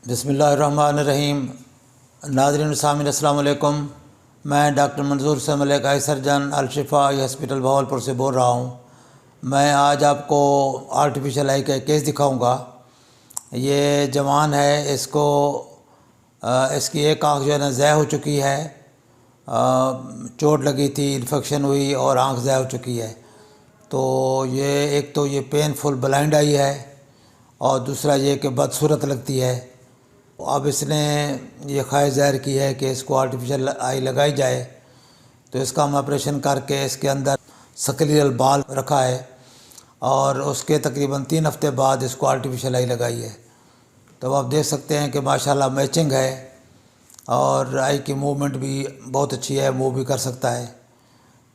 بسم اللہ الرحمن الرحیم۔ ناظرین سامعین السلام علیکم۔ میں ڈاکٹر منظور سے ملک آئی سرجن الشفا ہاسپٹل بہاولپور سے بول رہا ہوں۔ میں آج آپ کو آرٹیفیشل آئی کا ایک کیس دکھاؤں گا۔ یہ جوان ہے، اس کی ایک آنکھ جو ہے نا ضائع ہو چکی ہے، چوٹ لگی تھی، انفیکشن ہوئی اور آنکھ ضائع ہو چکی ہے۔ تو ایک تو یہ پین فل بلائنڈ آئی ہے، اور دوسرا یہ کہ بدصورت لگتی ہے۔ اب اس نے یہ خواہش ظاہر کی ہے کہ اس کو آرٹیفیشل آئی لگائی جائے، تو اس کا ہم آپریشن کر کے اس کے اندر سکلیرل بال رکھا ہے، اور اس کے تقریباً 3 ہفتے بعد اس کو آرٹیفیشل آئی لگائی ہے۔ تو آپ دیکھ سکتے ہیں کہ ماشاءاللہ میچنگ ہے، اور آئی کی موومنٹ بھی بہت اچھی ہے، موو بھی کر سکتا ہے۔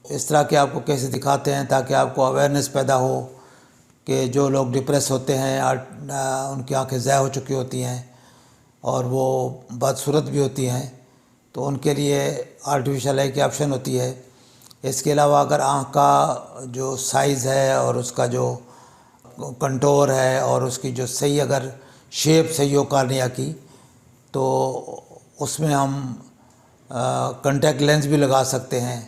اس طرح کے آپ کو کیسے دکھاتے ہیں تاکہ آپ کو اویئرنیس پیدا ہو کہ جو لوگ ڈپریس ہوتے ہیں، ان کی آنکھیں ضائع ہو چکی ہوتی ہیں اور وہ بدصورت بھی ہوتی ہیں، تو ان کے لیے آرٹیفیشل آئی کی آپشن ہوتی ہے۔ اس کے علاوہ اگر آنکھ کا جو سائز ہے اور اس کا جو کنٹور ہے اور اس کی جو صحیح اگر شیپ صحیح ہو کارنیا کی، تو اس میں ہم کنٹیکٹ لینس بھی لگا سکتے ہیں،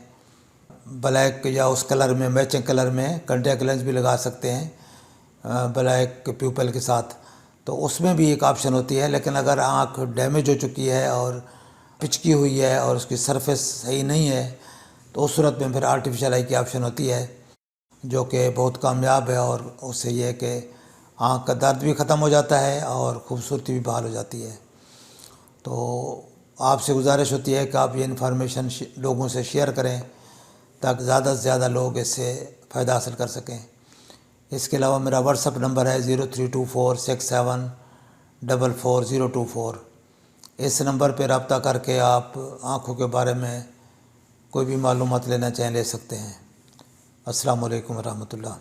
بلیک یا اس کلر میں، میچنگ کلر میں کنٹیکٹ لینس بھی لگا سکتے ہیں بلیک پیپل کے ساتھ، تو اس میں بھی ایک آپشن ہوتی ہے۔ لیکن اگر آنکھ ڈیمیج ہو چکی ہے اور پچکی ہوئی ہے اور اس کی سرفیس صحیح نہیں ہے، تو اس صورت میں پھر آرٹیفیشل آئی کی آپشن ہوتی ہے، جو کہ بہت کامیاب ہے، اور اس سے یہ ہے کہ آنکھ کا درد بھی ختم ہو جاتا ہے اور خوبصورتی بھی بحال ہو جاتی ہے۔ تو آپ سے گزارش ہوتی ہے کہ آپ یہ انفارمیشن لوگوں سے شیئر کریں تاکہ زیادہ سے زیادہ لوگ اس سے فائدہ حاصل کر سکیں۔ اس کے علاوہ میرا واٹس ایپ نمبر ہے 032467444024۔ اس نمبر پہ رابطہ کر کے آپ آنکھوں کے بارے میں کوئی بھی معلومات لینا چاہیں لے سکتے ہیں۔ السلام علیکم ورحمۃ اللہ۔